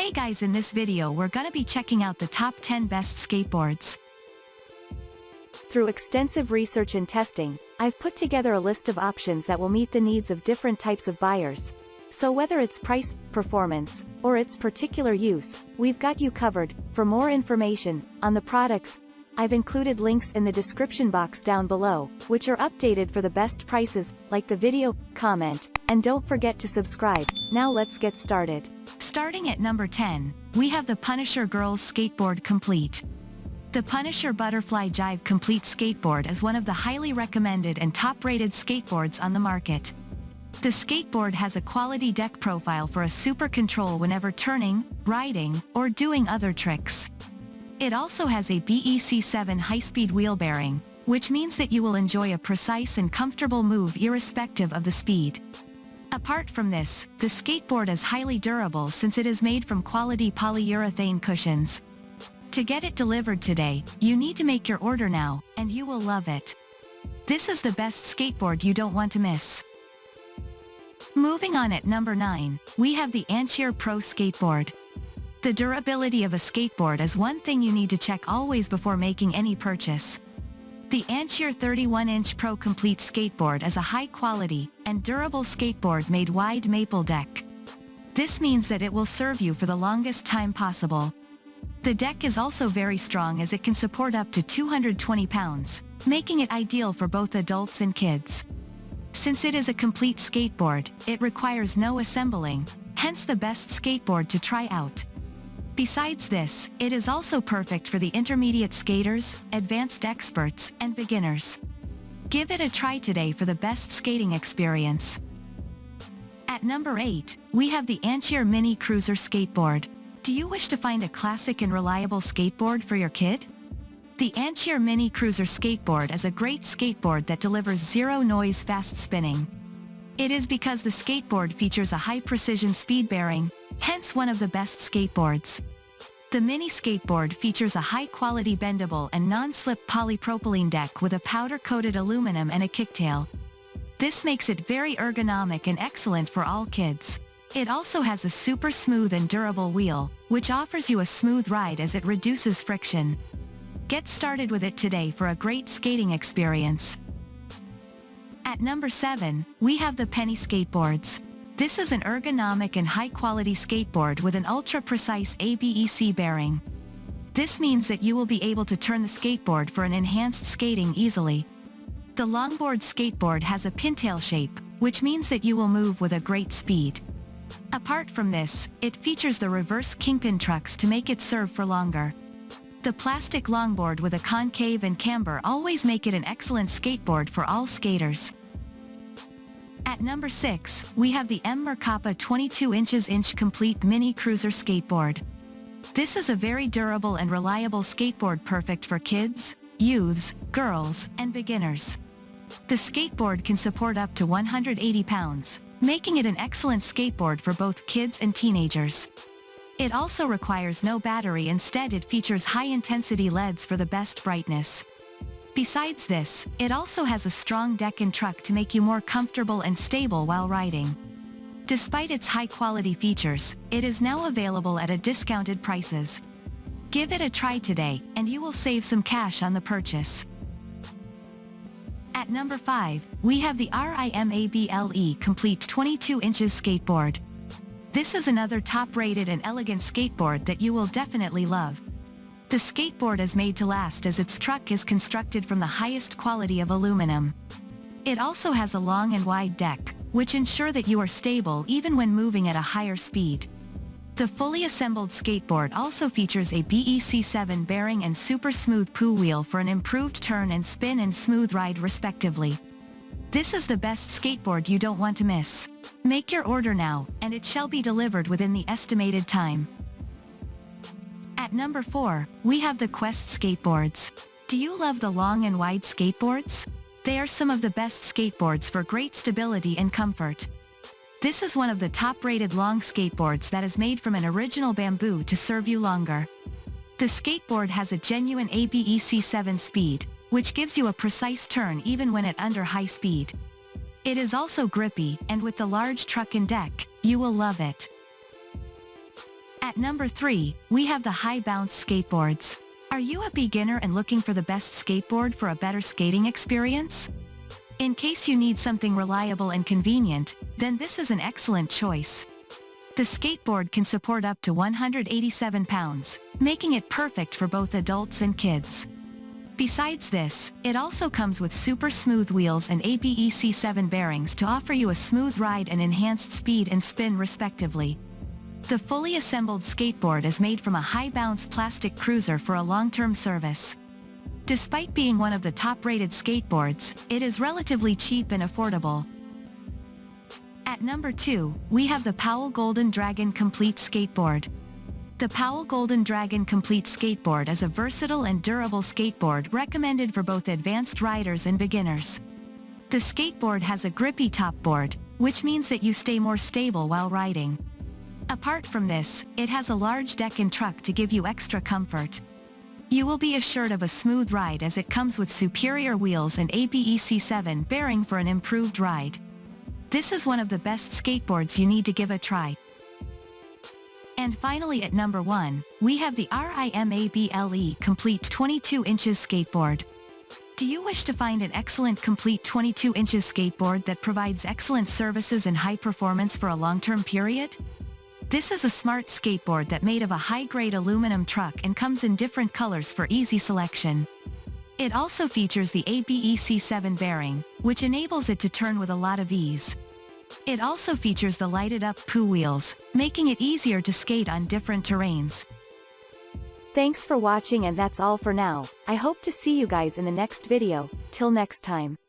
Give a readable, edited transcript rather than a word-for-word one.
Hey guys, in this video we're gonna be checking out the top 10 best skateboards. Through extensive research and testing, I've put together a list of options that will meet the needs of different types of buyers. So whether it's price, performance, or its particular use, we've got you covered. For more information on the products, I've included links in the description box down below, which are updated for the best prices. Like the video, comment, and don't forget to subscribe. Now let's get started. Starting at number 10, we have the Punisher Girls Skateboard Complete. The Punisher Butterfly Jive Complete Skateboard is one of the highly recommended and top-rated skateboards on the market. The skateboard has a quality deck profile for a super control whenever turning, riding, or doing other tricks. It also has a BEC7 high-speed wheel bearing, which means that you will enjoy a precise and comfortable move irrespective of the speed. Apart from this, the skateboard is highly durable since it is made from quality polyurethane cushions. To get it delivered today, you need to make your order now, and you will love it. This is the best skateboard you don't want to miss. Moving on at number 9, we have the ANCHEER Pro Skateboard. The durability of a skateboard is one thing you need to check always before making any purchase. The ANCHEER 31-inch Pro Complete Skateboard is a high-quality and durable skateboard made wide maple deck. This means that it will serve you for the longest time possible. The deck is also very strong as it can support up to 220 pounds, making it ideal for both adults and kids. Since it is a complete skateboard, it requires no assembling, hence the best skateboard to try out. Besides this, it is also perfect for the intermediate skaters, advanced experts, and beginners. Give it a try today for the best skating experience. At number 8, we have the ANCHEER Mini Cruiser Skateboard. Do you wish to find a classic and reliable skateboard for your kid? The ANCHEER Mini Cruiser Skateboard is a great skateboard that delivers zero-noise fast spinning. It is because the skateboard features a high-precision speed bearing, hence one of the best skateboards. The mini skateboard features a high-quality bendable and non-slip polypropylene deck with a powder-coated aluminum and a kicktail. This makes it very ergonomic and excellent for all kids. It also has a super smooth and durable wheel, which offers you a smooth ride as it reduces friction. Get started with it today for a great skating experience. At number 7, we have the Penny Skateboards. This is an ergonomic and high-quality skateboard with an ultra-precise ABEC bearing. This means that you will be able to turn the skateboard for an enhanced skating easily. The longboard skateboard has a pintail shape, which means that you will move with a great speed. Apart from this, it features the reverse kingpin trucks to make it serve for longer. The plastic longboard with a concave and camber always make it an excellent skateboard for all skaters. At number 6, we have the Merkapa 22" Complete Mini Cruiser Skateboard. This is a very durable and reliable skateboard perfect for kids, youths, girls, and beginners. The skateboard can support up to 180 pounds, making it an excellent skateboard for both kids and teenagers. It also requires no battery, instead it features high-intensity LEDs for the best brightness. Besides this, it also has a strong deck and truck to make you more comfortable and stable while riding. Despite its high-quality features, it is now available at a discounted prices. Give it a try today, and you will save some cash on the purchase. At number 5, we have the RIMABLE Complete 22" Skateboard. This is another top-rated and elegant skateboard that you will definitely love. The skateboard is made to last as its truck is constructed from the highest quality of aluminum. It also has a long and wide deck, which ensure that you are stable even when moving at a higher speed. The fully assembled skateboard also features a BEC7 bearing and super smooth poo wheel for an improved turn and spin and smooth ride respectively. This is the best skateboard you don't want to miss. Make your order now, and it shall be delivered within the estimated time. At number 4, we have the Quest Skateboards. Do you love the long and wide skateboards? They are some of the best skateboards for great stability and comfort. This is one of the top-rated long skateboards that is made from an original bamboo to serve you longer. The skateboard has a genuine ABEC7 speed, which gives you a precise turn even when at under high speed. It is also grippy, and with the large truck and deck, you will love it. At number 3, we have the high bounce skateboards. Are you a beginner and looking for the best skateboard for a better skating experience? In case you need something reliable and convenient, then this is an excellent choice. The skateboard can support up to 187 pounds, making it perfect for both adults and kids. Besides this, it also comes with super smooth wheels and ABEC7 bearings to offer you a smooth ride and enhanced speed and spin respectively. The fully assembled skateboard is made from a high-bounce plastic cruiser for a long-term service. Despite being one of the top-rated skateboards, it is relatively cheap and affordable. At number 2, we have the Powell Golden Dragon Complete Skateboard. The Powell Golden Dragon Complete Skateboard is a versatile and durable skateboard recommended for both advanced riders and beginners. The skateboard has a grippy top board, which means that you stay more stable while riding. Apart from this, it has a large deck and truck to give you extra comfort. You will be assured of a smooth ride as it comes with superior wheels and ABEC7 bearing for an improved ride. This is one of the best skateboards you need to give a try. And finally at number 1, we have the RIMABLE Complete 22 inches Skateboard. Do you wish to find an excellent complete 22 inches skateboard that provides excellent services and high performance for a long-term period? This is a smart skateboard that made of a high-grade aluminum truck and comes in different colors for easy selection. It also features the ABEC7 bearing, which enables it to turn with a lot of ease. It also features the lighted-up POO wheels, making it easier to skate on different terrains. Thanks for watching, and that's all for now. I hope to see you guys in the next video. Till next time.